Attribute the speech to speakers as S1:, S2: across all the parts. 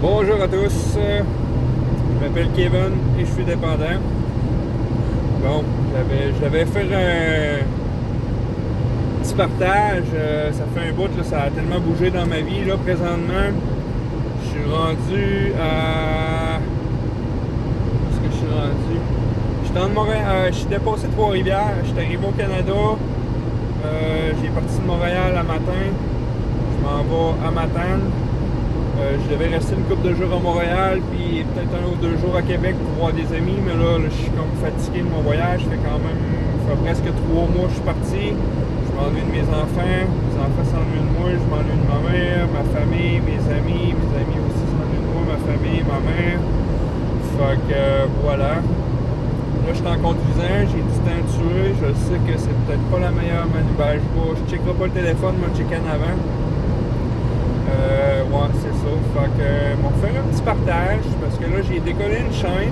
S1: Bonjour à tous, je m'appelle Kevin et je suis dépendant. Bon, je vais faire un petit partage, ça fait un bout, là, ça a tellement bougé dans ma vie. Là, présentement, je suis rendu à... Où est-ce que je suis rendu? Je suis dans Montréal, je suis dépassé Trois-Rivières, je suis arrivé au Canada, j'ai parti de Montréal à matin, je m'en vais à Matane. Je devais rester une couple de jours à Montréal, puis peut-être 1 ou 2 jours à Québec pour voir des amis, mais là je suis comme fatigué de mon voyage, ça fait presque 3 mois que je suis parti. Je m'ennuie de mes enfants s'ennuient de moi, je m'ennuie de ma mère, ma famille, mes amis aussi s'ennuient de moi, ma famille, ma mère. Fait que voilà. Là je suis en conduisant, j'ai du temps à tuer, je sais que c'est peut-être pas la meilleure manœuvre. Je checkerai pas le téléphone, moi je checker en avant. Ouais, c'est ça. Fait que, on va faire un petit partage parce que là, j'ai décollé une chaîne.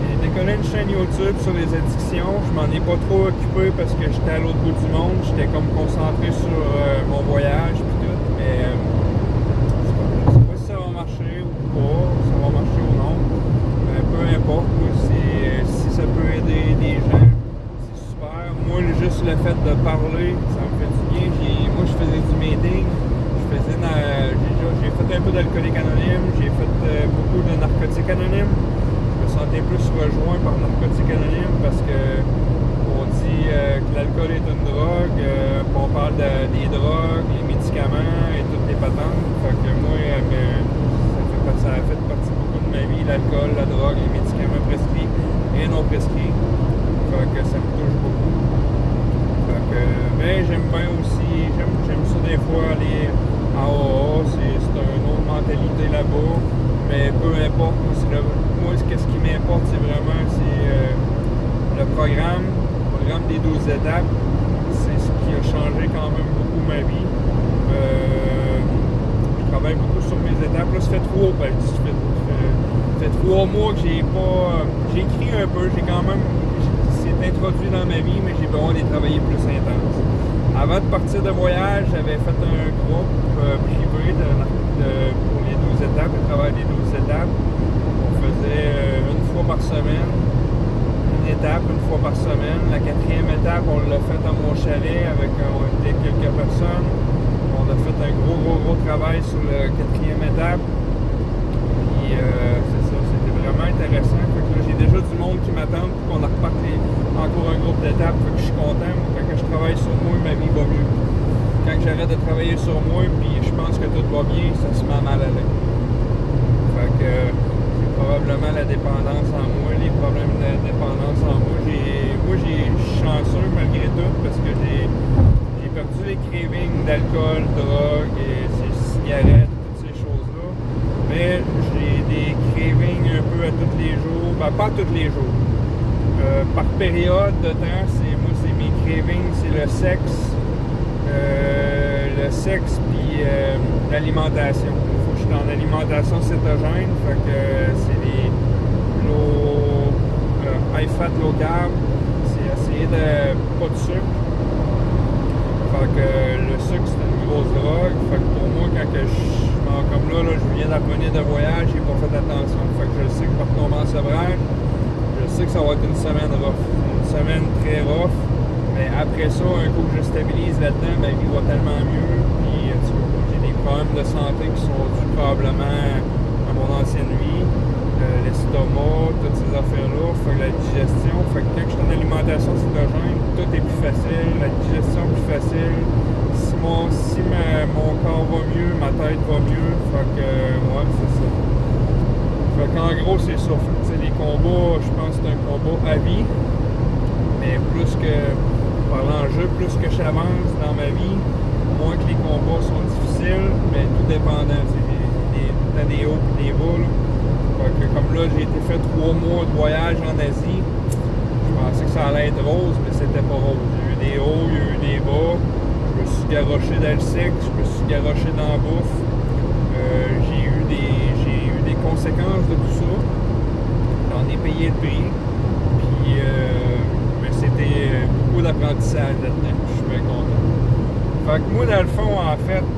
S1: J'ai décollé une chaîne YouTube sur les addictions. Je m'en ai pas trop occupé parce que j'étais à l'autre bout du monde. J'étais comme concentré sur mon voyage et tout. Mais je sais pas si ça va marcher ou pas, si ça va marcher ou non. Peu importe. Moi, si ça peut aider des gens, c'est super. Moi, juste le fait de parler, ça me fait du bien. Moi, je faisais du meeting. J'ai fait un peu d'alcoolique anonyme, j'ai fait beaucoup de narcotiques anonymes. Je me sentais plus rejoint par narcotiques anonymes parce que on dit que l'alcool est une drogue, on parle des drogues, les médicaments et toutes les patentes. Fait que moi, ça a fait partie beaucoup de ma vie, l'alcool, la drogue, les médicaments prescrits et non prescrits. Fait que ça me touche beaucoup. Fait que, mais j'aime bien aussi, j'aime ça des fois aller en AA, c'est une autre mentalité là-bas, mais peu importe, moi ce qui m'importe c'est vraiment le programme des 12 étapes, c'est ce qui a changé quand même beaucoup ma vie. Je travaille beaucoup sur mes étapes, là ça fait 3 mois que j'ai écrit un peu, c'est introduit dans ma vie, mais j'ai besoin d'y travailler plus intense. Avant de partir de voyage, j'avais fait un groupe privé pour les 12 étapes, le travail des 12 étapes. On faisait une fois par semaine, une étape une fois par semaine. La 4e étape, on l'a fait à mon chalet on était quelques personnes. On a fait un gros travail sur la 4e étape. Puis c'est ça, c'était vraiment intéressant. Fait que là, j'ai déjà du monde qui m'attend pour qu'on reparte encore un groupe d'étapes. Fait que je suis content. Quand je travaille sur moi, ma vie va mieux. Quand j'arrête de travailler sur moi, puis je pense que tout va bien, ça se met mal à l'aise. Fait que c'est probablement la dépendance en moi, les problèmes de dépendance en moi. Moi, je suis chanceux malgré tout parce que j'ai perdu les cravings d'alcool, drogue, et cigarettes, toutes ces choses-là. Mais j'ai des cravings un peu à tous les jours. Ben, pas tous les jours. Par période de temps, c'est mes cravings, c'est le sexe puis l'alimentation. Je suis en alimentation cétogène, fait que c'est les high fat, low carb, c'est essayer de pas de sucre. Fait que le sucre c'est une grosse drogue. Fait que pour moi, quand comme là, je viens d'apprendre de voyage, j'ai pas fait attention. Fait que je sais que je vais retomber en sevrage. Je sais que ça va être une semaine rough. Une semaine très rough. Mais après ça, un coup que je stabilise là-dedans, ma vie va tellement mieux. Puis j'ai des problèmes de santé qui sont dus probablement à mon ancienne vie. L'estomac, toutes ces affaires-là. Fait que la digestion. Fait que quand je suis en alimentation cétogène, tout est plus facile. La digestion est plus facile. Si mon corps va mieux, ma tête va mieux. Fait que, ouais, c'est ça. Fait qu'en gros, c'est ça. Les combats, je pense que c'est un combat à vie. Mais par l'enjeu, plus que j'avance dans ma vie, moins que les combats sont difficiles, mais tout dépendant. T'as des hauts et des bas. Là. Fait que comme là, j'ai été fait 3 mois de voyage en Asie. Je pensais que ça allait être rose, mais c'était pas rose. Il y a eu des hauts, il y a eu des bas. Je me suis garoché dans le sexe, je me suis garoché dans la bouffe. J'ai eu des conséquences de tout ça. J'en ai payé le prix. Puis, mais c'était beaucoup d'apprentissage là-dedans. Je suis bien content. Fait que moi, dans le fond, en fait,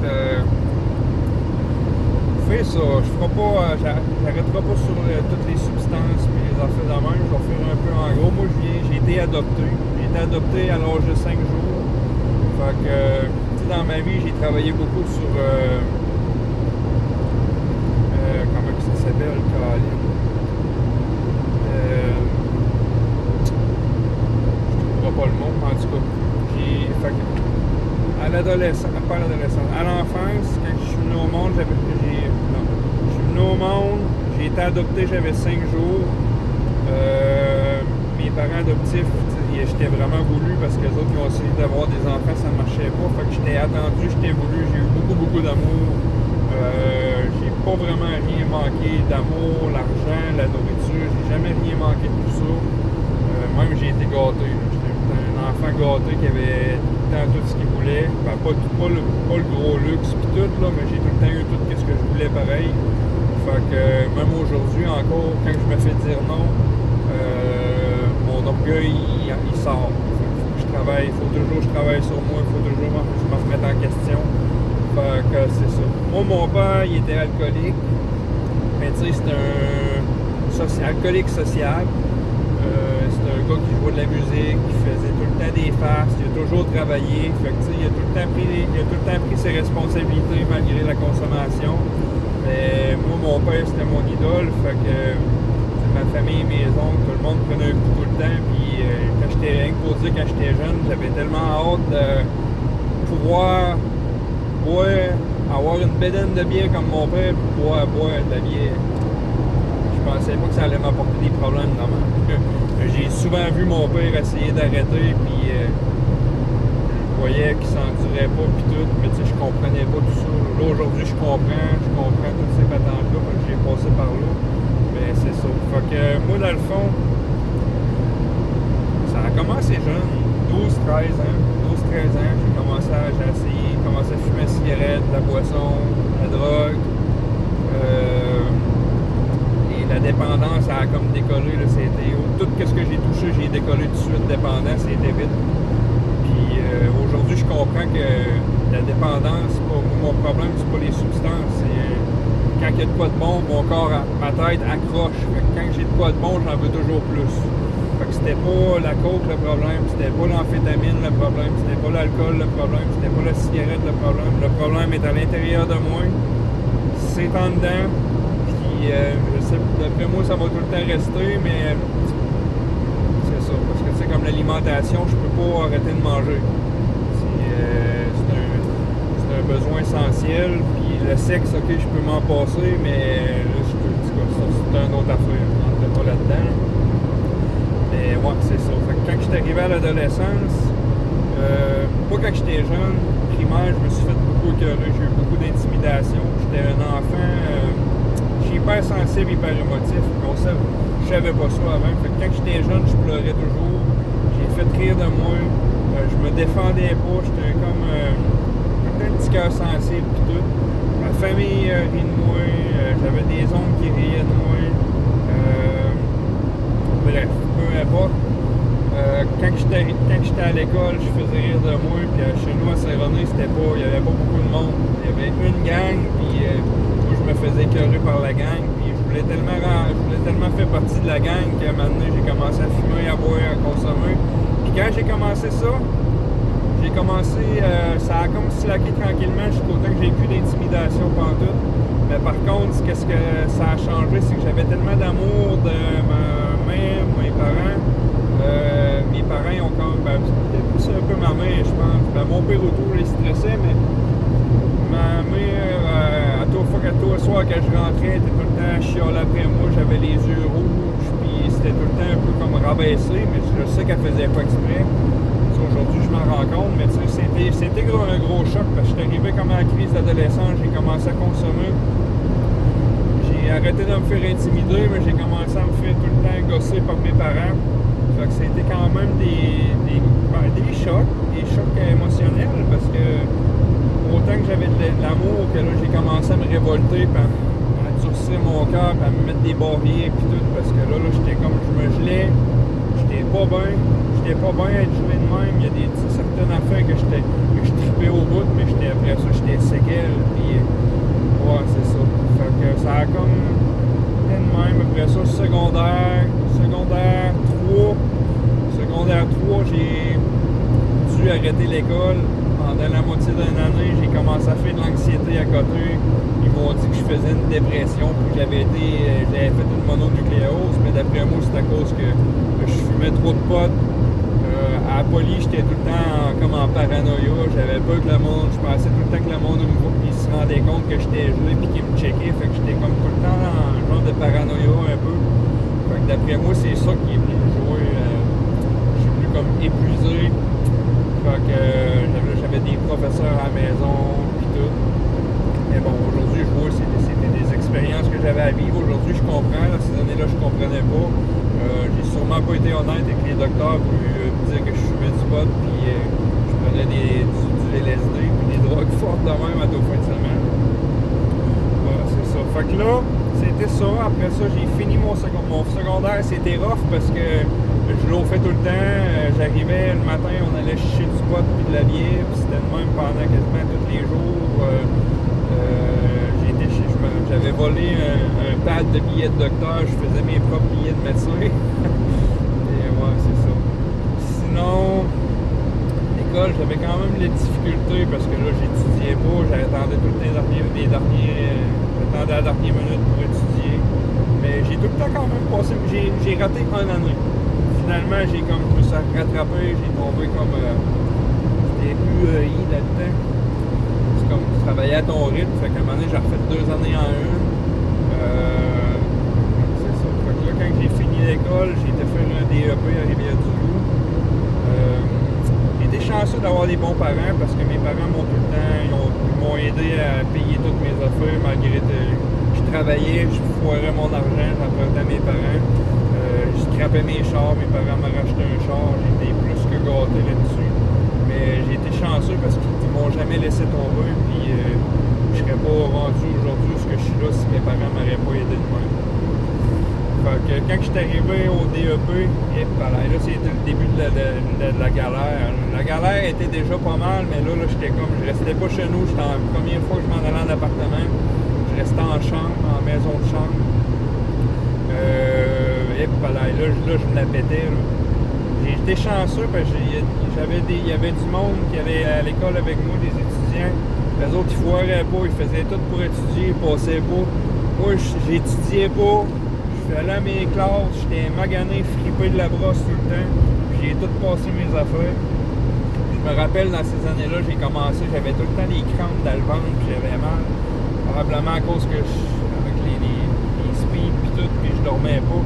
S1: fais ça. Je ferai pas, j'arrêterai pas sur toutes les substances et les affaires de même. Je vais faire un peu en gros. Moi, j'ai été adopté. J'ai été adopté à l'âge de 5 jours. Fait que, tu sais, dans ma vie, j'ai travaillé beaucoup sur... comment que ça s'appelle, Caroline? Je trouverai pas le mot, en tout cas. Fait que, à l'adolescence, pas à l'adolescence, à l'enfance, quand je suis venu au monde, j'ai été adopté, j'avais 5 jours. Mes parents adoptifs, j'étais vraiment voulu parce que les autres qui ont essayé d'avoir des enfants, ça ne marchait pas. Fait que j'étais attendu, j'étais voulu, j'ai eu beaucoup d'amour. J'ai pas vraiment rien manqué d'amour, l'argent, la nourriture, j'ai jamais rien manqué de tout ça. Même j'ai été gâté. J'étais un enfant gâté qui avait tout ce qu'il voulait. Ben, pas le gros luxe pis tout, là, mais j'ai tout le temps eu tout ce que je voulais pareil. Fait que même aujourd'hui encore, quand je me fais dire non, mon orgueil il sort. Faut que je travaille, faut toujours que je travaille sur moi, faut toujours que je me remette en question. Fait que c'est ça. Moi, mon père, il était alcoolique. Mais tu sais, c'est un alcoolique social. C'est un gars qui jouait de la musique, qui faisait tout le temps des farces, il a toujours travaillé. Fait que tu sais, il a tout le temps pris ses responsabilités malgré la consommation. Mais moi, mon père, c'était mon idole. Fait que ma famille, mes oncles, tout le monde prenait un coup tout le temps. Puis quand j'étais rien que pour dire, quand j'étais jeune, j'avais tellement hâte de pouvoir avoir une bédaine de bière comme mon père pour pouvoir boire de la bière. Je pensais pas que ça allait m'apporter des problèmes dans ma vie. J'ai souvent vu mon père essayer d'arrêter, puis je voyais qu'il s'endurait pas, puis tout, mais tu sais, je comprenais pas tout ça. Là, aujourd'hui, je comprends toutes ces patentes-là, parce que j'ai passé par là. Mais c'est ça. Fait que moi, dans le fond, ça a commencé jeune, 12-13 ans. 12-13 ans, j'ai commencé à fumer la cigarette, la boisson, la drogue. Et la dépendance a comme décollé, là, c'était tout ce que j'ai touché, j'ai décollé tout de suite dépendant, c'était vite. Puis aujourd'hui, je comprends que la dépendance, mon problème, c'est pas les substances, c'est quand il y a de quoi de bon, mon corps, ma tête accroche. Fait que quand j'ai de quoi de bon, j'en veux toujours plus. Fait que c'était pas la coke le problème, c'était pas l'amphétamine le problème, c'était pas l'alcool le problème, c'était pas la cigarette le problème. Le problème est à l'intérieur de moi, c'est en dedans, puis je sais, d'après moi, ça va tout le temps rester, mais c'est ça. Parce que tu sais, comme l'alimentation, je peux pas arrêter de manger. C'est un besoin essentiel, puis le sexe, ok, je peux m'en passer, mais là, c'est une autre affaire, je n'entrerai pas là-dedans. Mais ouais, c'est ça. Fait que quand j'étais arrivé à l'adolescence, pas quand j'étais jeune, primaire, je me suis fait beaucoup écœurer, j'ai eu beaucoup d'intimidation. J'étais un enfant, je suis hyper sensible, hyper émotif. Je savais pas ça avant. Fait que quand j'étais jeune, je pleurais toujours. J'ai fait rire de moi. Je me défendais pas. J'étais comme un petit cœur sensible pis tout. Ma famille rit de moi. J'avais des oncles qui riaient de moi. Bref, peu importe. Quand j'étais à l'école, je faisais rire de moi, puis chez nous à Saint-René, il n'y avait pas beaucoup de monde. Il y avait une gang, puis moi je me faisais écœurer par la gang, puis je voulais tellement faire partie de la gang qu'à un moment donné, j'ai commencé à fumer, à boire, à consommer. Puis quand j'ai commencé ça, ça a comme slacké tranquillement jusqu'au temps que j'ai plus d'intimidation pantoute. Mais par contre, qu'est-ce que ça a changé, c'est que j'avais tellement d'amour de ma mère, mes parents. Mes parents ils ont quand même, peut-être plus un peu ma mère, je pense. Mon père autour, il stressait, mais ma mère, à tous les soirs quand je rentrais, elle était tout le temps chialée après moi, j'avais les yeux rouges, puis c'était tout le temps un peu comme rabaissé, mais je sais qu'elle faisait pas exprès. Aujourd'hui, je m'en rends compte, mais tu sais, c'était un gros choc parce que je suis arrivé comme à la crise d'adolescence, j'ai commencé à consommer. J'ai arrêté de me faire intimider, mais j'ai commencé à me faire tout le temps gosser par mes parents. Fait que c'était quand même des chocs émotionnels parce que autant que j'avais de l'amour, que là j'ai commencé à me révolter, puis à durcir mon cœur, puis à me mettre des barrières puis tout, parce que là j'étais comme, je me gelais, j'étais pas bien à être gelé de même. Il y a certaines affaires que je tripais au bout, mais après ça j'étais séquelle, puis ouais, c'est ça. Fait que ça a comme été de même. Après ça, secondaire 3, j'ai dû arrêter l'école. Pendant la moitié d'une année, j'ai commencé à faire de l'anxiété à côté. Ils m'ont dit que je faisais une dépression puis que j'avais fait une mononucléose, mais d'après moi, c'est à cause que je fumais trop de potes. À la police, j'étais tout le temps comme en paranoïa. J'avais peur que le monde, je pensais tout le temps que le monde il se rendait compte que j'étais gelé puis qu'il me checkait. Fait que j'étais comme tout le temps dans un genre de paranoïa un peu. Fait que d'après moi, c'est ça qui est venu me jouer. Je suis venu comme épuisé. Fait que j'avais des professeurs à la maison puis tout. Mais bon, aujourd'hui, je vois c'était des expériences que j'avais à vivre. Aujourd'hui, je comprends. Ces années-là, je comprenais pas. J'ai sûrement pas été honnête avec les docteurs pour me dire que je fumais du pot puis je prenais du LSD puis des drogues fortes de même à deux fois de semaine. Voilà, c'est ça. Fait que là, c'était ça. Après ça, j'ai fini mon secondaire. C'était rough parce que je l'ai fait tout le temps. J'arrivais le matin, on allait chercher du pot puis de la bière. Puis c'était le même pendant quasiment tous les jours. J'avais volé un pad de billets de docteur, je faisais mes propres billets de médecin. Et ouais, c'est ça. Sinon, l'école, j'avais quand même les difficultés parce que là, j'étudiais pas, j'attendais tout le temps j'attendais à la dernière minute pour étudier. Mais j'ai tout le temps quand même passé, j'ai raté une année. Finalement, je me suis rattrapé, j'ai tombé comme j'étais UI là-dedans. Comme tu travaillais à ton rythme, fait qu'à un moment donné, j'ai refait 2 années en une. C'est ça. Fait que là, quand j'ai fini l'école, j'ai été faire un DEP à Rivière-du-Loup. J'ai été chanceux d'avoir des bons parents parce que mes parents m'ont tout le temps, ils m'ont aidé à payer toutes mes affaires malgré que je travaillais, je foirais mon argent, j'empruntais à mes parents. Je scrapais mes chars, mes parents m'ont racheté un char, j'étais plus que gâté là-dessus. Mais j'ai été chanceux parce qu'ils m'ont jamais laissé tomber, puis je serais pas rendu aujourd'hui où je suis là si mes parents m'auraient pas aidé de même. Fait que quand je suis arrivé au DEP, là c'était le début de la galère. La galère était déjà pas mal, mais là j'étais comme, je restais pas chez nous, c'était la première fois que je m'en allais en appartement. Je restais en chambre, en maison de chambre. Là je me la pétais. Là. J'ai été chanceux parce qu'il y avait du monde qui allait à l'école avec moi, des étudiants. Les autres, ils foiraient pas, ils faisaient tout pour étudier, ils passaient pas. Moi, j'étudiais pas, je allais à mes classes, j'étais magané, fripé de la brosse tout le temps. Puis j'ai tout passé mes affaires. Je me rappelle, dans ces années-là, j'ai commencé, j'avais tout le temps des crampes dans le ventre, puis j'avais mal. Probablement à cause que avec les speeds puis tout, puis je dormais pas.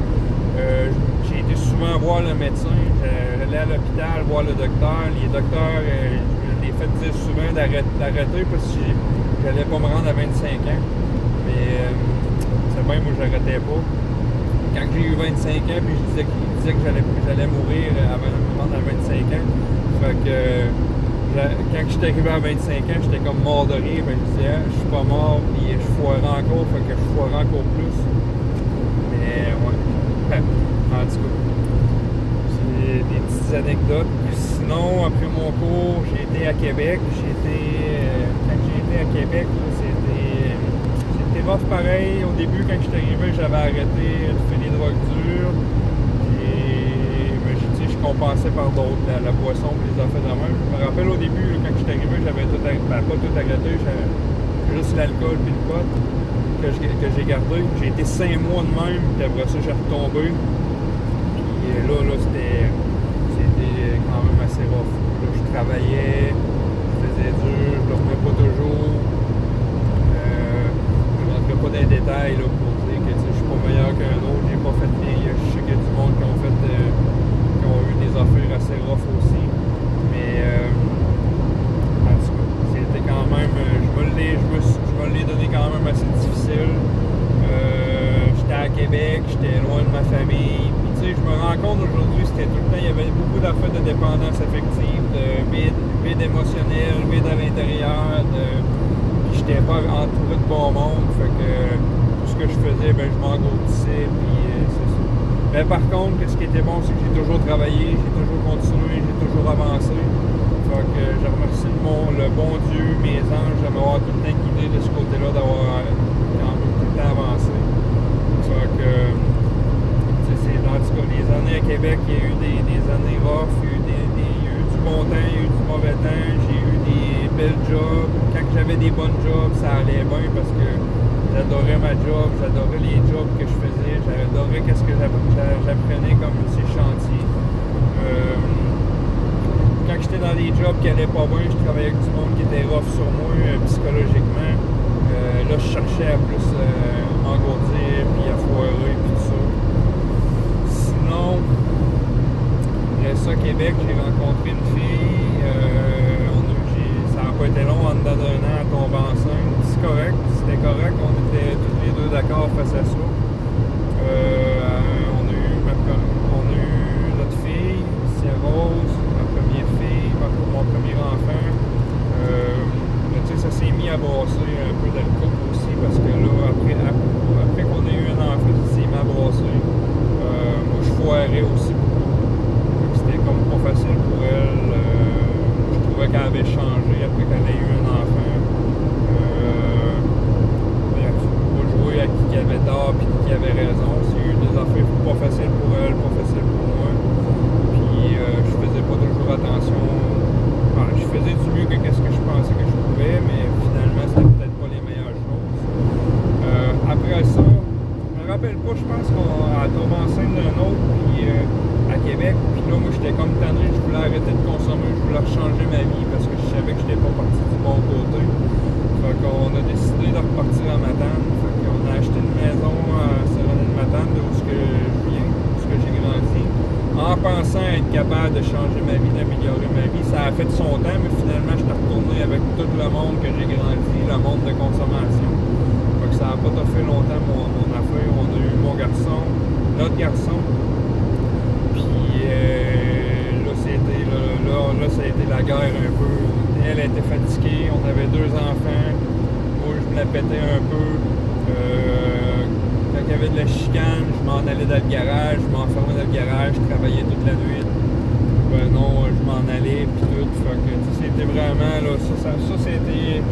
S1: J'ai été souvent voir le médecin, j'allais à l'hôpital voir le docteur. Les docteurs, je les fait dire souvent d'arrêter parce que j'allais pas me rendre à 25 ans. Mais c'est bien, moi j'arrêtais pas. Quand j'ai eu 25 ans, puis je disais qu'il disait que j'allais mourir avant de me rendre à 25 ans. Fait que quand je suis arrivé à 25 ans, j'étais comme mort de rire. Ben, je disais, je suis pas mort, puis je foirais encore, fait que je foirais encore plus. Mais ouais. En tout cas, c'est des petites anecdotes. Sinon, après mon cours, j'ai été à Québec. Quand j'ai été à Québec, c'était rough pareil. Au début, quand je suis arrivé, j'avais arrêté de faire des drogues dures. Je compensais par d'autres, la boisson et les affaires de même. Je me rappelle au début, quand je suis arrivé, j'avais pas tout arrêté. J'avais juste l'alcool et le pot. Que j'ai gardé. J'ai été 5 mois de même, puis après ça, j'ai retombé. Puis là c'était quand même assez rough. Là, je travaillais, je faisais dur, je dormais pas toujours. Je ne rentrerai pas dans les détails là, pour dire que je suis pas meilleur qu'un autre, j'ai pas fait bien. Je sais qu'il y a du monde qui ont eu des affaires assez rough aussi. Mais en tout cas, c'était quand même. Je me l'ai donné quand même assez difficile. J'étais à Québec, j'étais loin de ma famille. Puis tu sais, je me rends compte aujourd'hui, c'était tout le temps, il y avait beaucoup d'affaires de dépendance affective, de vide émotionnel, vide à l'intérieur. Puis j'étais pas entouré de bon monde. Fait que tout ce que je faisais, ben je m'engourdissais. Puis c'est ça. Mais par contre, ce qui était bon, c'est que j'ai toujours travaillé, j'ai toujours continué, j'ai toujours avancé. Fait que je remercie le bon Dieu, mes anges, de m'avoir tout le temps guidé de ce côté-là, d'avoir quand même tout le temps j'adorais ma job, j'adorais les jobs que je faisais, j'adorais qu'est-ce que j'apprenais comme ces chantiers. Quand j'étais dans des jobs qui allaient pas bien, je travaillais avec du monde qui était rough sur moi psychologiquement. Là, je cherchais à plus m'engourdir, puis à foirer, puis tout ça. Sinon, reste à Québec, j'ai rencontré une fille. Ça n'a pas été long, en dedans d'un an, à tomber enceinte. C'est correct, c'était correct. On était tous les deux d'accord face à ça. On a eu notre fille, c'est Rose, ma première fille, mon premier enfant. Ça s'est mis à brasser un peu dans le couple aussi, parce que là, après qu'on ait eu un enfant, ça s'est mis à brasser. Moi, je foirais aussi beaucoup. C'était comme pas facile pour elle. Je trouvais qu'elle avait changé après qu'elle ait eu un enfant. Bref, pas jouer à qui avait tort et qui avait raison. C'est eu des affaires pas faciles pour elle, pas faciles pour moi. Puis je faisais pas toujours attention. Je faisais du mieux que ce que je pensais que je pouvais, mais finalement, c'était peut-être pas les meilleures choses. Après ça, je me rappelle pas, je pense qu'on a tombé enceinte d'un autre, puis à Québec. Puis là, moi, j'étais comme tanné, je voulais arrêter de consommer, je voulais changer ma vie parce que je savais que j'étais pas parti du bon côté. Fait qu'on a décidé de repartir à Matane. Fait qu'on a acheté une maison à Saint-René-de-Matane, d'où je viens, d'où j'ai grandi, en pensant être capable de changer ma vie, d'améliorer ma vie. Ça a fait son temps, mais finalement, je suis retourné avec tout le monde que j'ai grandi, le monde de consommation. Fait que ça n'a pas fait longtemps mon affaire. On a eu mon garçon, notre garçon. Puis là, ça a été la guerre un peu. Elle était fatiguée, on avait 2 enfants. Moi, je me la pétais un peu. Quand il y avait de la chicane, je m'en allais dans le garage, je m'enfermais dans le garage, je travaillais toute la nuit. Non, je m'en allais, puis tout. Fait que c'était vraiment, là, ça c'était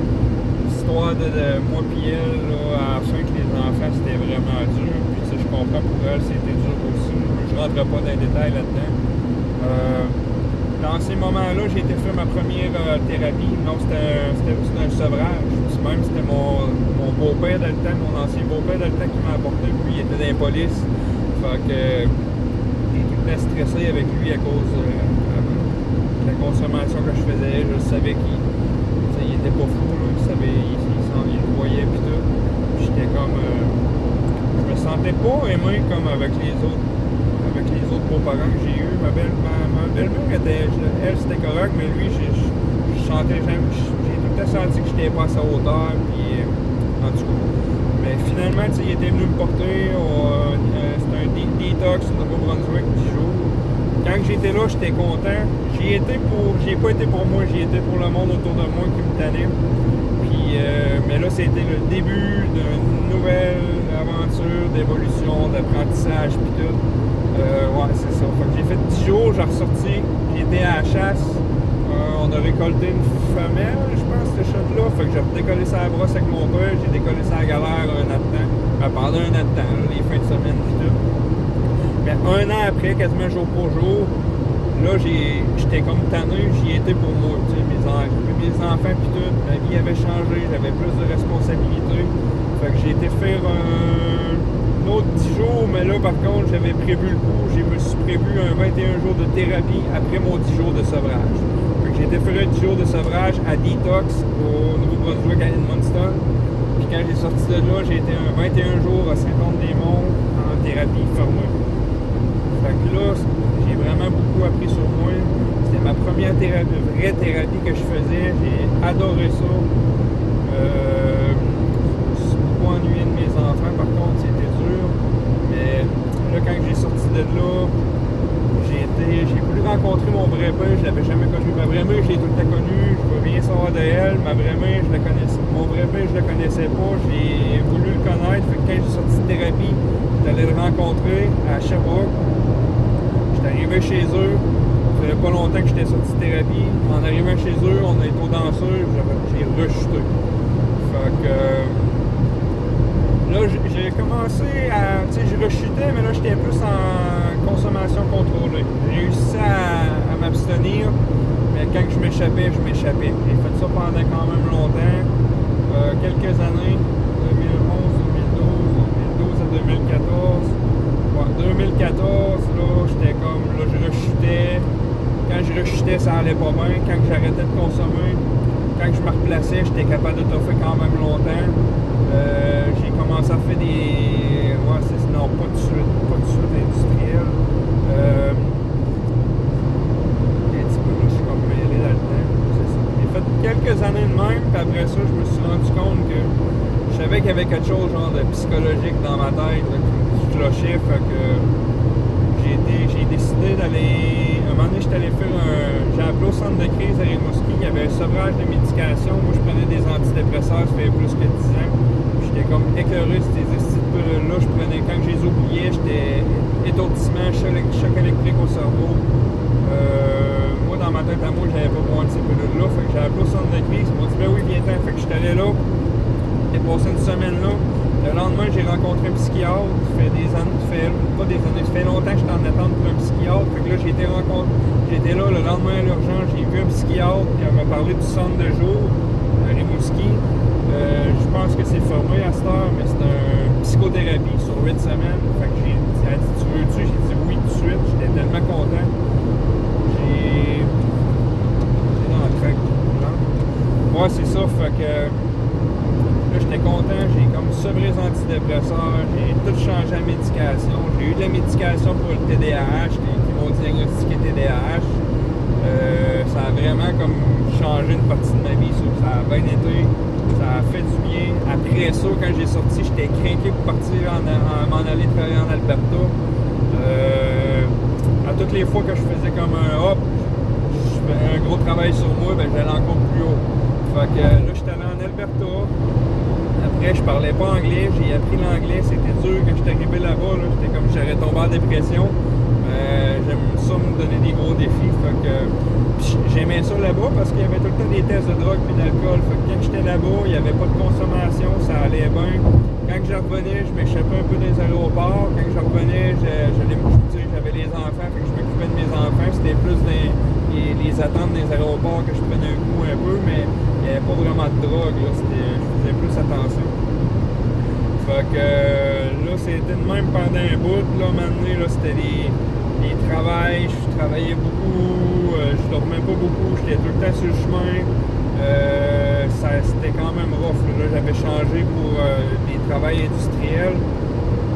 S1: l'histoire de moi puis elle, là, à la fin que les enfants, c'était vraiment dur. Puis ça, je comprends pour elle, c'était dur aussi. Je rentrerai pas dans les détails là-dedans. Dans ces moments-là, j'ai été faire ma première thérapie. Donc, c'était un sevrage. Même, c'était mon beau-père dans le temps, mon ancien beau-père dans le temps qui m'a apporté. Lui, il était dans la police. Fait que j'étais tout le temps stressé avec lui à cause de la consommation que je faisais. Je savais qu'il était pas fou. Là. Il voyait pis tout. Puis j'étais comme... je me sentais pas aimé comme avec les autres beaux-parents que j'ai eu. Ma belle-mère elle c'était correct, mais lui, j'ai tout le temps senti que j'étais pas à sa hauteur, puis en tout cas. Mais finalement, il était venu me porter, c'était un détox au Nouveau-Brunswick 10 jours. Quand j'étais là, j'étais content. J'y ai pas été pour moi, j'y étais pour le monde autour de moi qui me tannait. Puis, mais là, c'était le début d'une nouvelle aventure d'évolution, d'apprentissage, puis tout. Ouais, c'est ça. Fait que j'ai fait 10 jours, j'ai ressorti, j'ai été à la chasse. On a récolté une femelle, je pense, ce shot-là. Fait que j'ai redécollé ça à la brosse avec mon père, j'ai décollé ça à la galère un an de temps. Pendant un an de temps, là, les fins de semaine pis tout. Mais un an après, quasiment jour pour jour, là, j'étais comme tanné, j'y étais pour moi. Tu sais, mes enfants pis tout, ma vie avait changé, j'avais plus de responsabilités. Fait que j'ai été faire un autre 10 jours, mais là, par contre, j'avais prévu le coup. Je me suis prévu un 21 jours de thérapie après mon 10 jours de sevrage. Fait que j'ai été faire un 10 jours de sevrage à Detox au Nouveau-Brunswick à Edmundston. Puis quand j'ai sorti de là, j'ai été un 21 jours à Saint-Anne-des-Monts en thérapie formée. Fait que là, j'ai vraiment beaucoup appris sur moi. C'était ma première vraie thérapie que je faisais. J'ai adoré ça. Je me suis beaucoup ennuyé de mes enfants, par contre, c'était dur. Mais là, quand j'ai sorti de là, j'ai voulu rencontrer mon vrai père, je l'avais jamais connu. Ma vraie mère, je l'ai tout le temps connue, je veux rien savoir de elle. Ma vraie mère, je la connaissais. Mon vrai père, je le connaissais pas. J'ai voulu le connaître. Fait que quand j'ai sorti de thérapie, j'allais le rencontrer à Sherbrooke. J'étais arrivé chez eux. Ça faisait pas longtemps que j'étais sorti de thérapie. En arrivant chez eux, on a été au danseur, j'ai rechuté. Fait que là, j'ai commencé à... Tu sais, je rechutais, mais là, j'étais plus en consommation contrôlée. J'ai réussi à m'abstenir, mais quand je m'échappais, je m'échappais. J'ai fait ça pendant quand même longtemps, quelques années, 2011, allait pas bien, quand j'arrêtais de consommer, quand je me replaçais, j'étais capable de toffer quand même longtemps. J'ai commencé à faire des... Ouais, non, pas de suite industriel. Un petit peu, là, je suis comme mêlé là-dedans. C'est ça. J'ai fait quelques années de même, puis après ça, je me suis rendu compte que je savais qu'il y avait quelque chose genre de psychologique dans ma tête là, qui clochait, fait que j'ai décidé d'aller... Un moment donné, j'étais allé faire j'ai appelé au centre de crise à Rimouski, il y avait un sevrage de médication. Moi, je prenais des antidépresseurs, ça fait plus que 10 ans. J'étais comme écœuré de ces petites pilules-là. Je prenais, quand je les oubliais, j'étais étourdissement, choc électrique au cerveau. Moi, dans ma tête à moi, j'avais pas besoin de ces pilules-là. Fait que j'ai appelé au centre de crise. Ils m'ont dit, ben oui, viens-t'en. Fait que j'étais allé là. J'ai passé une semaine là. Le lendemain, j'ai rencontré un psychiatre. Ça fait des années, pas des années, ça fait longtemps que j'étais en attente pour un psychiatre. Fait que là, j'étais là le lendemain à l'urgence. J'ai vu un psychiatre qui m'a parlé du centre de jour à Rimouski. Je pense que c'est fermé à cette heure, mais c'est une psychothérapie sur 8 semaines. Fait que elle a dit, tu veux-tu? J'ai dit oui tout de suite. J'étais tellement content. J'ai dans le trac. Ouais, c'est ça. Fait que là, j'étais content. J'ai comme sevré les antidépresseurs. J'ai tout changé la médication. J'ai eu de la médication pour le TDAH, qui m'ont diagnostiqué TDAH. Ça a vraiment comme changé une partie de ma vie. Ça a bien été. Ça a fait du bien. Après ça, quand j'ai sorti, j'étais craqué pour partir m'en aller travailler en Alberta. À toutes les fois que je faisais comme je fais un gros travail sur moi, ben j'allais encore plus haut. Fait que là, j'étais allé en Alberta. Après, je parlais pas anglais. J'ai appris l'anglais. C'était dur quand j'étais arrivé là-bas. Là, j'étais comme j'aurais tombé en dépression. J'aime ça me donner des gros défis. Fait que j'aimais ça là-bas parce qu'il y avait tout le temps des tests de drogue et d'alcool. Fait que quand j'étais là-bas, il n'y avait pas de consommation, ça allait bien. Quand je revenais, je m'échappais un peu des aéroports. Quand je revenais, j'avais les enfants, fait que je m'occupais de mes enfants. C'était plus les attentes des aéroports que je prenais un coup un peu, mais il n'y avait pas vraiment de drogue. Là. Je faisais plus attention. Fait que là, c'était de même pendant un bout. Là, maintenant, là, c'était les travails. Je travaillais beaucoup. Je dormais pas beaucoup. J'étais tout le temps sur le chemin. C'était quand même rough. Là, j'avais changé pour des travails industriels.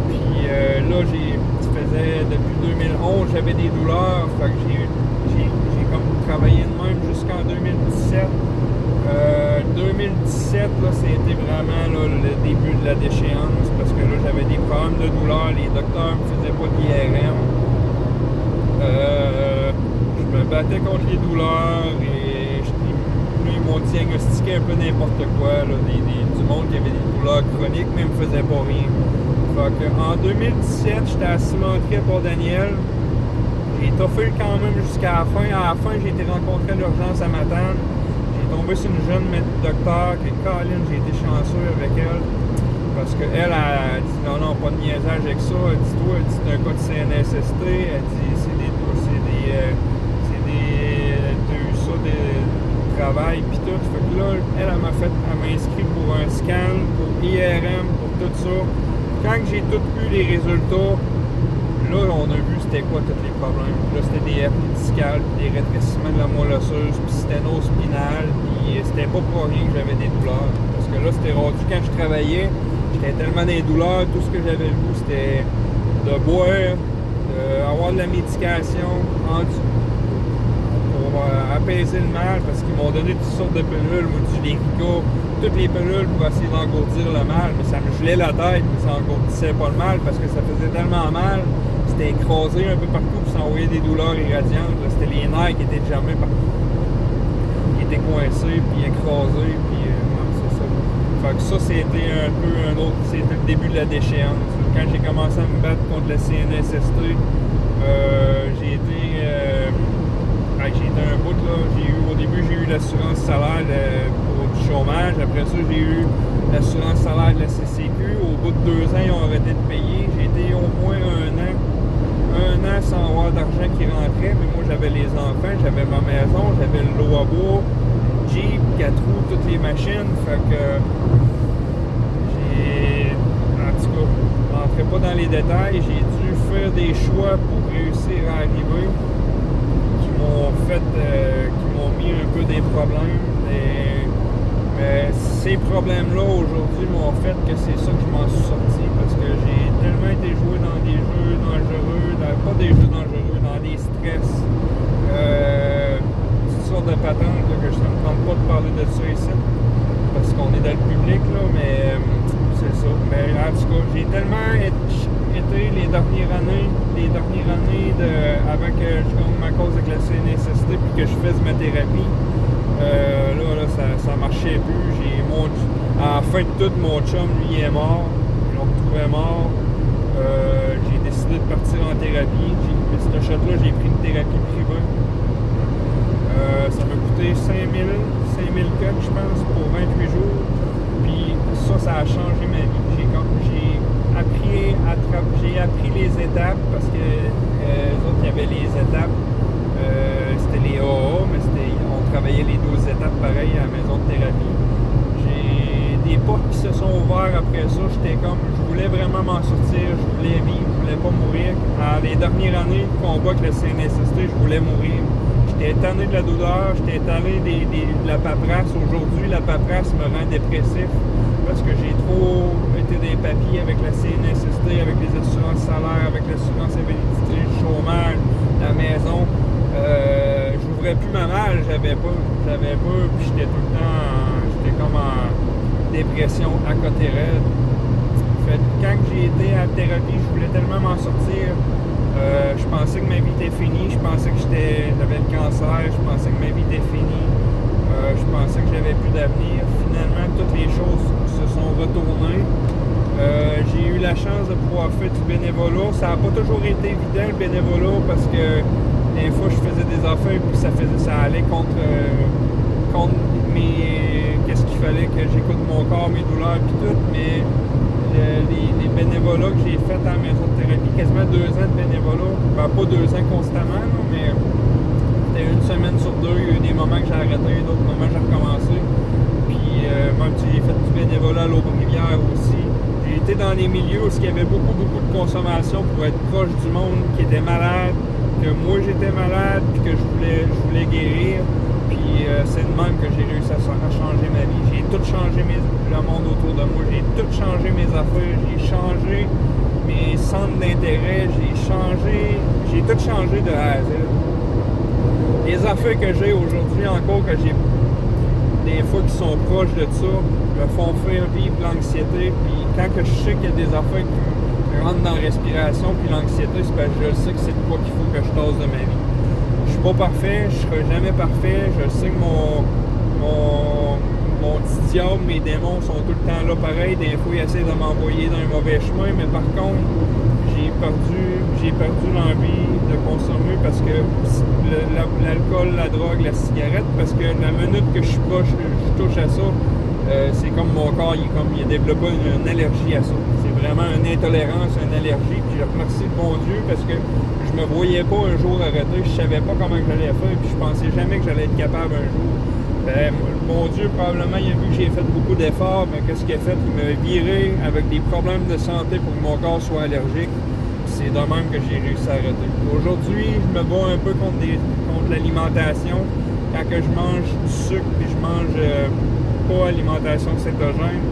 S1: Puis là, ça faisait depuis 2011, j'avais des douleurs. Fait que j'ai comme travaillé de même jusqu'en 2017. 2017, là, c'était vraiment là, le début de la déchéance parce que là, j'avais des problèmes de douleur. Les docteurs me faisaient pas d'IRM. Je me battais contre les douleurs et ils m'ont diagnostiqué un peu n'importe quoi. Là, du monde qui avait des douleurs chroniques, mais ils me faisaient pas rien. Fait que, en 2017, j'étais à Cimenterie pour Daniel. J'ai toffé quand même jusqu'à la fin. À la fin, j'ai été rencontré à l'urgence à Matane. J'ai tombé sur une jeune docteur qui est Colin. J'ai été chanceux avec elle. Parce qu'elle a dit non, pas de niaisage avec ça. Elle dit toi, c'est un cas de CNSST. Elle dit t'as eu ça des travail pis tout. Fait que là, elle m'a inscrit pour un scan, pour IRM, pour tout ça. Quand j'ai tout eu les résultats, là, on a vu c'était quoi tous les problèmes. Là, c'était des hernies discales, des rétrécissements de la moelle osseuse, puis sténose spinale, puis c'était pas pour rien que j'avais des douleurs. Parce que là, c'était rendu quand je travaillais, j'étais tellement des douleurs, tout ce que j'avais le goût, c'était de boire, d'avoir de la médication, pour apaiser le mal, parce qu'ils m'ont donné toutes sortes de pilules, moi, du Lyrica, toutes les pilules pour essayer d'engourdir le mal, mais ça me gelait la tête, mais ça engourdissait pas le mal, parce que ça faisait tellement mal, c'était écrasé un peu partout, puis ça envoyait des douleurs irradiantes, là, c'était les nerfs qui étaient jamais partout, qui étaient coincés, puis écrasés, puis c'est ça. Fait que ça, c'était un peu un autre, c'était le début de la déchéance. Quand j'ai commencé à me battre contre la CNSST, j'ai été un bout là, au début j'ai eu l'assurance salaire pour du chômage, après ça j'ai eu l'assurance salaire de la CCQ, au bout de 2 ans ils ont arrêté de payer, j'ai été au moins un an sans avoir d'argent qui rentrait, mais moi j'avais les enfants, j'avais ma maison, j'avais le lot à bois, Jeep, 4 roues, toutes les machines, fait que en tout cas, je ne rentrais pas dans les détails, j'ai dû faire des choix pour réussir à arriver. m'ont mis un peu des problèmes. Mais ces problèmes-là aujourd'hui m'ont fait que c'est ça que je m'en suis sorti, parce que j'ai tellement été joué dans des jeux dangereux, pas des jeux dangereux, dans des stress, toutes sortes de patentes là, que ça ne me tente pas de parler de ça ici, parce qu'on est dans le public, là, mais c'est ça. Mais en tout cas, j'ai tellement été les dernières années avant que je gagne ma cause avec la CNSST puis que je fasse ma thérapie. Là, ça marchait plus. À la fin de tout, mon chum, lui, est mort. Ils l'ont retrouvé mort. J'ai décidé de partir en thérapie. Mais ce shot-là, j'ai pris une thérapie privée. Ça m'a coûté 5 000 cuts, je pense, pour 28 jours. Puis ça a changé ma vie. J'ai appris les étapes, parce que les autres, il y avait les étapes. C'était les AA, mais on travaillait les 12 étapes pareil à la maison de thérapie. J'ai des portes qui se sont ouvertes après ça. Je voulais vraiment m'en sortir, je voulais vivre, je voulais pas mourir. Les dernières années de combat avec le CNSST, je voulais mourir. J'étais tanné de la douleur, j'étais tanné de la paperasse. Aujourd'hui, la paperasse me rend dépressif parce que j'ai trop été des papiers avec la CNSST, avec les assurances salaires, avec l'assurance invalidité, le chômage, la maison. J'ouvrais plus ma malle, j'avais pas, puis j'étais tout le temps, j'étais comme en dépression à côté raide. Fait que quand j'ai été à la thérapie, je voulais tellement m'en sortir. Je pensais que ma vie était finie, je pensais que j'avais le cancer, je pensais que ma vie était finie, je pensais que j'avais plus d'avenir. Finalement, toutes les choses se sont retournées. J'ai eu la chance de pouvoir faire du bénévolat. Ça n'a pas toujours été évident, le bénévolat, parce que des fois, je faisais des affaires puis ça allait contre qu'est-ce qu'il fallait que j'écoute mon corps, mes douleurs puis tout, mais les bénévolats que j'ai fait à la maison de thérapie, quasiment 2 ans de bénévolat, ben, pas 2 ans constamment, non, mais c'était une semaine sur 2, il y a eu des moments que j'ai arrêté, d'autres moments que j'ai recommencé. Puis même si j'ai fait du bénévolat à l'Aube-Rivière aussi, j'ai été dans des milieux où il y avait beaucoup de consommation pour être proche du monde qui était malade, que moi j'étais malade, puis que je voulais guérir. Puis c'est de même que j'ai réussi à changer ma vie. J'ai tout changé le monde autour de moi, j'ai tout changé mes affaires, j'ai changé mes centres d'intérêt, j'ai tout changé de A à Z. Les affaires que j'ai aujourd'hui encore, que j'ai des fois qui sont proches de ça, me font faire vivre l'anxiété. Puis quand que je sais qu'il y a des affaires qui rentrent dans la respiration, puis l'anxiété, c'est parce que je sais que c'est quoi qu'il faut que je tasse de ma vie. Je suis pas parfait, je serai jamais parfait. Je sais que mon petit diable, mes démons sont tout le temps là pareil. Des fois, ils essaient de m'envoyer dans un mauvais chemin, mais par contre, j'ai perdu l'envie de consommer parce que l'alcool, la drogue, la cigarette, parce que la minute que je suis proche, je touche à ça, c'est comme mon corps, il a développé une allergie à ça. C'est vraiment une intolérance, une allergie. Puis je remercie le bon Dieu parce que je me voyais pas un jour arrêter, je savais pas comment j'allais faire, puis je pensais jamais que j'allais être capable un jour. Le bon Dieu, probablement, il a vu que j'ai fait beaucoup d'efforts, mais qu'est-ce qu'il a fait? Il m'a viré avec des problèmes de santé pour que mon corps soit allergique. C'est de même que j'ai réussi à arrêter. Aujourd'hui, je me bats un peu contre l'alimentation. Quand que je mange du sucre puis je mange pas alimentation cétogène,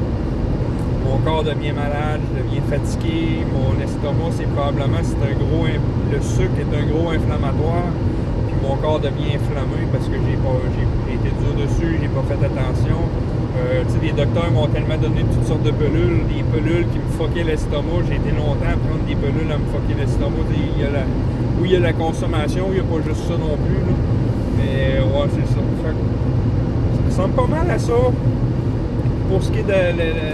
S1: mon corps devient malade, je deviens fatigué, mon estomac, le sucre est un gros inflammatoire, puis mon corps devient inflammé parce que j'ai été dur dessus, j'ai pas fait attention. Les docteurs m'ont tellement donné toutes sortes de pilules, des pilules qui me fuckaient l'estomac. J'ai été longtemps à prendre des pilules à me fucker l'estomac. Il y a la consommation, il n'y a pas juste ça non plus. Là. Mais ouais, c'est ça. Ça ressemble pas mal à ça pour ce qui est de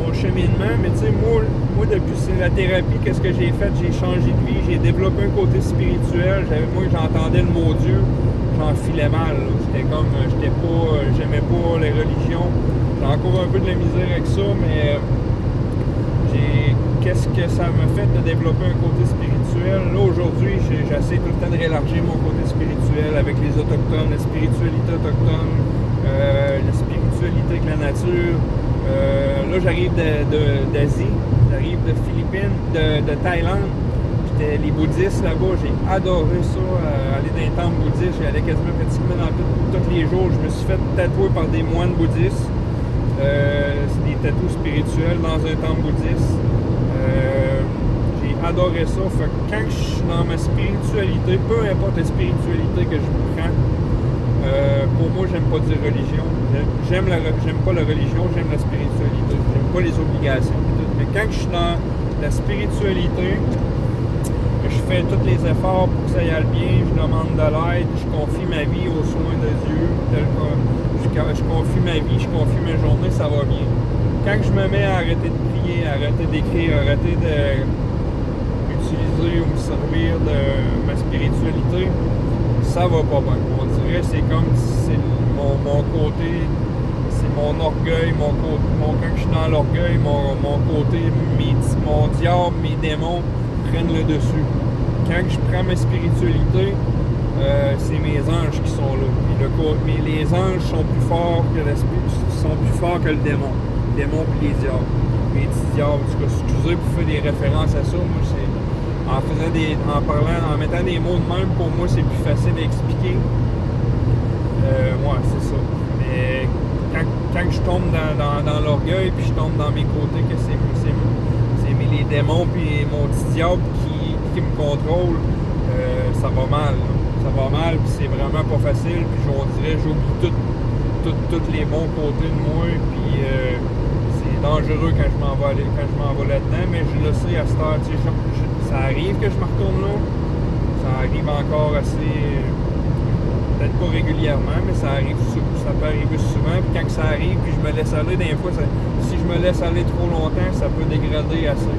S1: mon cheminement. Mais tu sais, moi, depuis la thérapie, qu'est-ce que j'ai fait? J'ai changé de vie, j'ai développé un côté spirituel. Moi, j'entendais le mot Dieu. J'en filais mal. J'aimais pas les religions. J'ai encore un peu de la misère avec ça, mais qu'est-ce que ça m'a fait de développer un côté spirituel? Là, aujourd'hui, j'essaie tout le temps de réélargir mon côté spirituel avec les Autochtones, la spiritualité autochtone, la spiritualité avec la nature. Là, j'arrive d'Asie, j'arrive de Philippines, de Thaïlande. C'était les bouddhistes là-bas, j'ai adoré ça, aller dans les temples bouddhistes, j'y allais quasiment pratiquement tous les jours. Je me suis fait tatouer par des moines bouddhistes. C'est des tatous spirituels dans un temple bouddhiste. J'ai adoré ça. Fait que quand je suis dans ma spiritualité, peu importe la spiritualité que je prends, pour moi, j'aime pas dire religion. J'aime pas la religion, j'aime la spiritualité. J'aime pas les obligations. Mais quand je suis dans la spiritualité, je fais tous les efforts pour que ça aille bien, je demande de l'aide, je confie ma vie aux soins de Dieu, je confie ma vie, je confie mes journées, ça va bien. Quand je me mets à arrêter de prier, arrêter d'écrire, arrêter d'utiliser ou me servir de ma spiritualité, ça va pas bien. On dirait que c'est comme c'est mon côté, c'est mon orgueil, quand je suis dans l'orgueil, mon côté, mon diable, mes démons prennent le dessus. Quand je prends ma spiritualité, c'est mes anges qui sont là. Mais les anges sont plus forts que le démon. Le démon et les diables. Les petits diables. En tout cas, excusez pour faire des références à ça. Moi, c'est en mettant des mots de même, pour moi, c'est plus facile à expliquer. Ouais, c'est ça. Mais quand je tombe dans l'orgueil, puis je tombe dans mes côtés, que c'est les démons puis mon petit diable qui me contrôle, ça va mal. Ça va mal, puis c'est vraiment pas facile, puis on dirait j'oublie tous les bons côtés de moi, puis c'est dangereux quand je m'en vais là-dedans, mais je le sais à cette heure, tu sais, ça arrive que je me retourne là, ça arrive encore assez, peut-être pas régulièrement, mais ça peut arriver souvent, puis quand ça arrive, puis je me laisse aller, des fois, si je me laisse aller trop longtemps, ça peut dégrader assez.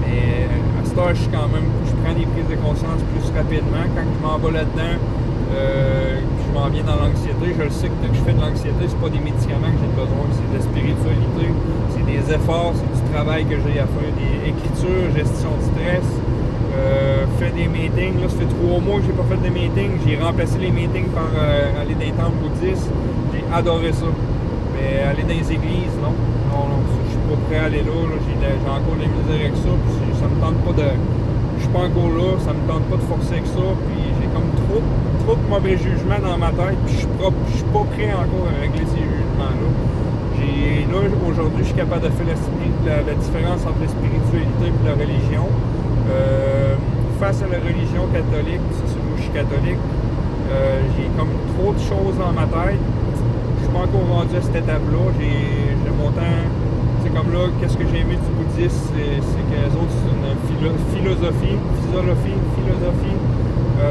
S1: Mais à cette heure, je prends des prises de conscience plus rapidement. Quand je m'en vais là-dedans, puis je m'en viens dans l'anxiété, je le sais que dès que je fais de l'anxiété, c'est pas des médicaments que j'ai besoin, c'est de la spiritualité, c'est des efforts, c'est du travail que j'ai à faire, des écritures, gestion de stress, fait des meetings. Là, ça fait 3 mois que j'ai pas fait de meetings, j'ai remplacé les meetings par aller dans les temples bouddhistes, j'ai adoré ça. Mais aller dans les églises, non, je suis pas prêt à aller là, j'ai encore les misères avec ça, puis ça me tente pas de... Je suis pas encore là, ça me tente pas de forcer avec ça, puis j'ai comme trop de mauvais jugements dans ma tête, puis je suis pas prêt encore à régler ces jugements-là. Là, aujourd'hui, je suis capable de faire la différence entre la spiritualité et la religion. Face à la religion catholique, c'est sûr que je suis catholique, j'ai comme trop de choses dans ma tête. Je suis pas encore rendu à cette étape-là. J'ai mon temps. C'est comme là, qu'est-ce que j'ai aimé du bouddhisme, c'est que les autres, c'est une philosophie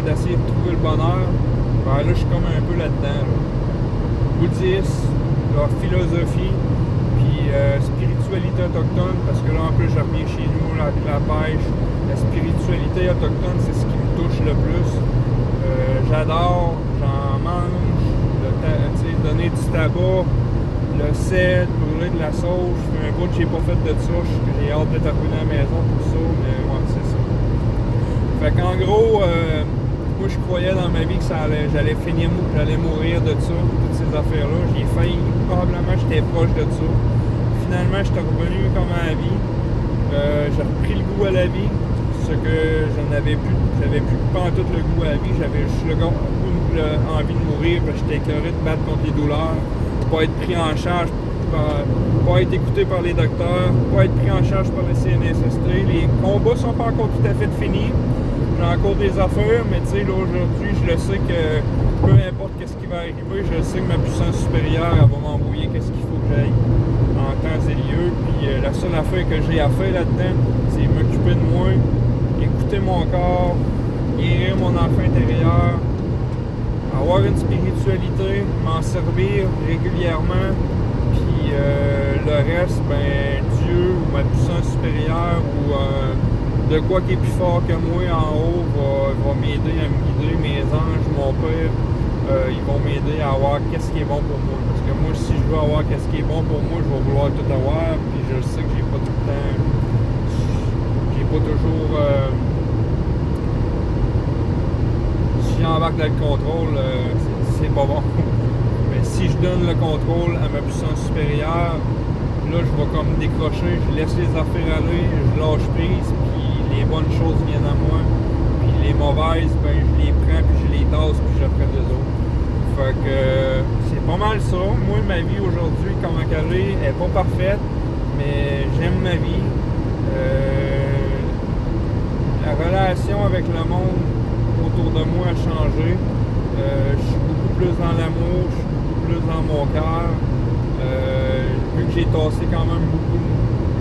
S1: d'essayer de trouver le bonheur. Ben là, je suis comme un peu là-dedans. Là. Bouddhisme, leur philosophie, puis spiritualité autochtone, parce que là, en plus, je reviens chez nous, la pêche. La spiritualité autochtone, c'est ce qui me touche le plus. J'adore, j'en mange, donner du tabac, le sel, brûler de la sauce. Je fais un bout que j'ai pas fait de ça, j'ai hâte d'être revenu à la maison pour ça, mais ouais, c'est ça. Fait qu'en gros, moi je croyais dans ma vie que j'allais mourir de ça, toutes ces affaires-là. J'ai failli, probablement j'étais proche de ça. Finalement, j'étais revenu comme à la vie. J'ai repris le goût à la vie, ce que j'avais plus pas tout le goût à la vie, j'avais juste envie de mourir parce que j'étais écœuré de battre contre les douleurs, pas être pris en charge, pas être écouté par les docteurs, pas être pris en charge par la CNSST. Les combats sont pas encore tout à fait finis. J'ai encore des affaires, mais tu sais, là, aujourd'hui, je le sais que peu importe qu'est-ce qui va arriver, je sais que ma puissance supérieure, elle va m'envoyer qu'est-ce qu'il faut que j'aille en temps et lieu. Puis la seule affaire que j'ai à faire là-dedans, c'est m'occuper de moi, écouter mon corps, guérir mon enfant intérieur, avoir une spiritualité, m'en servir régulièrement, puis le reste, ben Dieu ou ma puissance supérieure ou de quoi qui est plus fort que moi en haut va m'aider à me guider, mes anges, mon Père, ils vont m'aider à avoir qu'est-ce qui est bon pour moi. Parce que moi, si je veux avoir qu'est-ce qui est bon pour moi, je vais vouloir tout avoir, puis je sais que j'ai pas tout le temps, j'ai pas toujours... si j'embarque dans le contrôle, c'est pas bon. Mais si je donne le contrôle à ma puissance supérieure, là, je vais comme décrocher, je laisse les affaires aller, je lâche prise, les bonnes choses viennent à moi. Puis les mauvaises, ben je les prends, puis je les tasse, puis j'apprends des autres. Fait que c'est pas mal ça. Moi, ma vie aujourd'hui, comment elle est pas parfaite, mais j'aime ma vie. La relation avec le monde autour de moi a changé. Je suis beaucoup plus dans l'amour, je suis beaucoup plus dans mon cœur. Vu que j'ai tassé quand même beaucoup,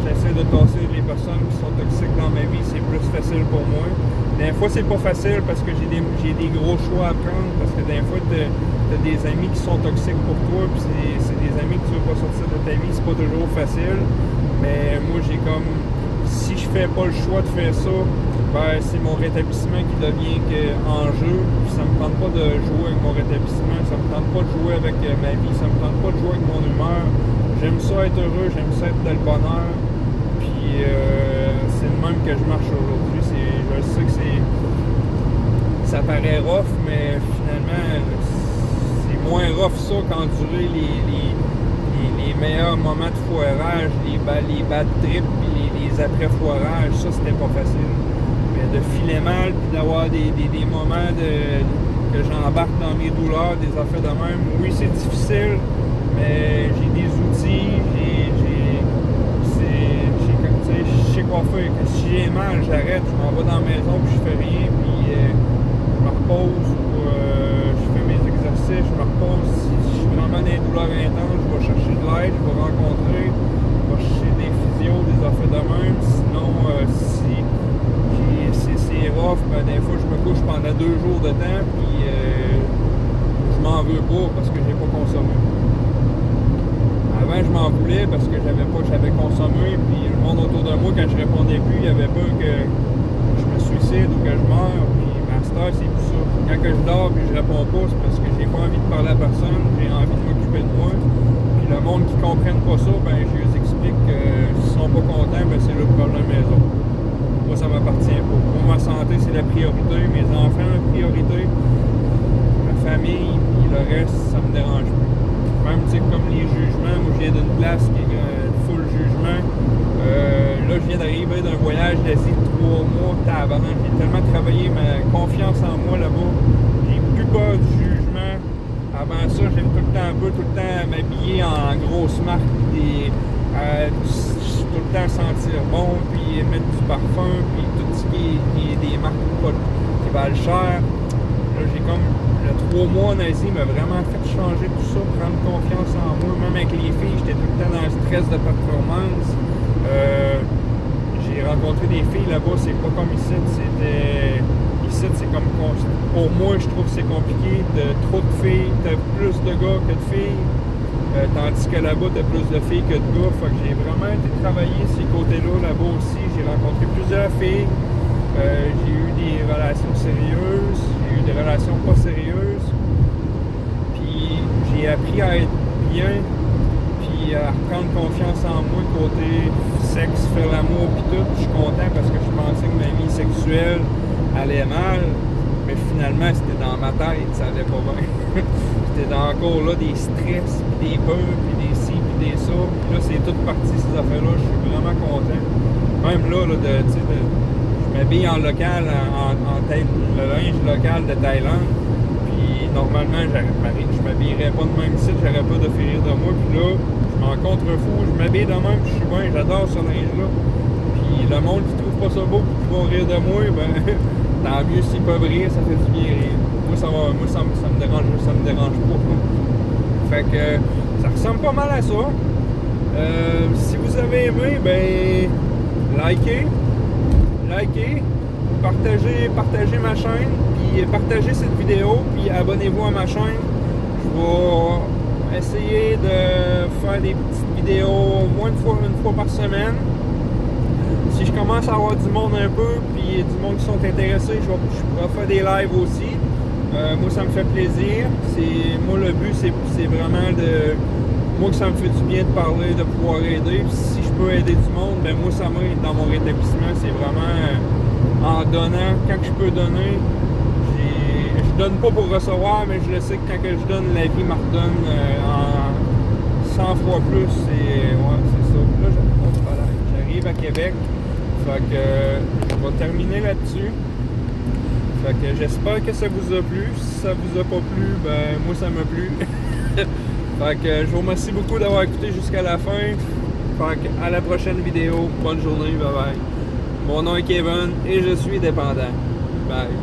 S1: j'essaie de tasser les personnes qui sont toxiques dans ma vie, c'est plus facile pour moi. Des fois, c'est pas facile parce que j'ai des gros choix à prendre, parce que des fois, tu as des amis qui sont toxiques pour toi, puis c'est des amis que tu veux pas sortir de ta vie, c'est pas toujours facile. Mais moi, j'ai comme, si je fais pas le choix de faire ça, ben, c'est mon rétablissement qui devient en jeu. Puis ça me tente pas de jouer avec mon rétablissement, ça me tente pas de jouer avec ma vie, ça me tente pas de jouer avec mon humeur. J'aime ça être heureux, j'aime ça être dans le bonheur. Puis c'est le même que je marche aujourd'hui. Je sais que ça paraît rough, mais finalement, c'est moins rough ça qu'endurer les meilleurs moments de foirage, les bad trips, puis les après-foirages. Ça, c'était pas facile. Mais de filer mal, puis d'avoir des moments que j'embarque dans mes douleurs, des affaires de même. Oui, c'est difficile, mais j'ai des outils, je sais quoi faire. Que si j'ai mal, j'arrête, je m'en vais dans la maison, puis je fais rien, puis je me repose, ou je fais mes exercices, je me repose. Si je suis vraiment dans des douleurs intenses, je vais chercher de l'aide, je vais rencontrer, je vais chercher des physios, des affaires de même. Sinon, si c'est rough, ben, des fois, je me couche pendant 2 jours de temps, puis je m'en veux pas parce que j'ai pas consommé. Avant, je m'en voulais parce que j'avais consommé, puis le monde autour de moi, quand je répondais plus, il y avait peur que je me suicide ou que je meure, puis ma star, c'est plus ça. Quand que je dors puis je réponds pas, c'est parce que j'ai pas envie de parler à personne, j'ai envie de m'occuper de moi. Puis le monde qui ne comprenne pas ça, ben je leur explique que s'ils sont pas contents, ben c'est le problème des autres. Moi, ça m'appartient pas. Moi, ma santé, c'est la priorité, mes enfants, la priorité, ma famille, puis le reste, ça me dérange plus. Même, tu sais, comme les jugements, moi je viens d'une place qui est full jugement. Là, je viens d'arriver d'un voyage d'Asie de 3 mois, tabarnak. J'ai tellement travaillé ma confiance en moi là-bas. J'ai plus peur du jugement. Avant ça, j'aime tout le temps m'habiller en grosse marque, puis tout le temps sentir bon, puis mettre du parfum, puis tout ce qui est des marques qui valent cher. Là, j'ai comme le 3 mois en Asie m'a vraiment fait changer tout ça, prendre confiance en moi. Même avec les filles, j'étais tout le temps dans le stress de performance. J'ai rencontré des filles là-bas, c'est pas comme ici. Ici, c'est comme. Pour moi, je trouve que c'est compliqué. Trop de filles, t'as plus de gars que de filles. Tandis que là-bas, t'as plus de filles que de gars. Fait que j'ai vraiment été travailler ces côtés-là, là-bas aussi. J'ai rencontré plusieurs filles. J'ai eu des relations sérieuses, j'ai eu des relations pas sérieuses, puis j'ai appris à être bien, puis à reprendre confiance en moi côté sexe, faire l'amour, puis tout. Je suis content parce que je pensais que ma vie sexuelle allait mal, mais finalement c'était dans ma tête, ça allait pas bien. C'était encore là des stress, puis des peurs, puis des ci, puis des ça, puis là c'est toute partie ces affaires-là, je suis vraiment content. Même là, je m'habille en local, le linge local de Thaïlande. Puis normalement, je m'habillerais pas de même ici, j'aurais pas de férir de moi. Puis là, je m'en contrefous, je m'habille de même, puis je suis bien, j'adore ce linge-là. Puis le monde qui trouve pas ça beau, puis qui va rire de moi, ben tant mieux s'ils peuvent rire, ça fait du bien rire. Moi, ça me dérange pas. Fait que ça ressemble pas mal à ça. Si vous avez aimé, ben likez, partagez ma chaîne, puis partagez cette vidéo, puis abonnez-vous à ma chaîne. Je vais essayer de faire des petites vidéos au moins une fois par semaine. Si je commence à avoir du monde un peu, puis du monde qui sont intéressés, je pourrais faire des lives aussi. Moi, ça me fait plaisir. Moi, le but, c'est vraiment moi que ça me fait du bien de parler, de pouvoir aider. Puis si je peux aider du monde, ben moi, ça m'aide dans mon rétablissement. C'est vraiment en donnant. Quand je peux donner, je donne pas pour recevoir, mais je le sais que quand je donne, la vie me redonne en 100 fois plus. C'est ça. Là, j'arrive à Québec. Fait que je vais terminer là-dessus. Fait que j'espère que ça vous a plu. Si ça vous a pas plu, ben moi ça m'a plu. Fait que je vous remercie beaucoup d'avoir écouté jusqu'à la fin. Fait que à la prochaine vidéo. Bonne journée, bye bye. Mon nom est Kevin et je suis dépendant. Bye.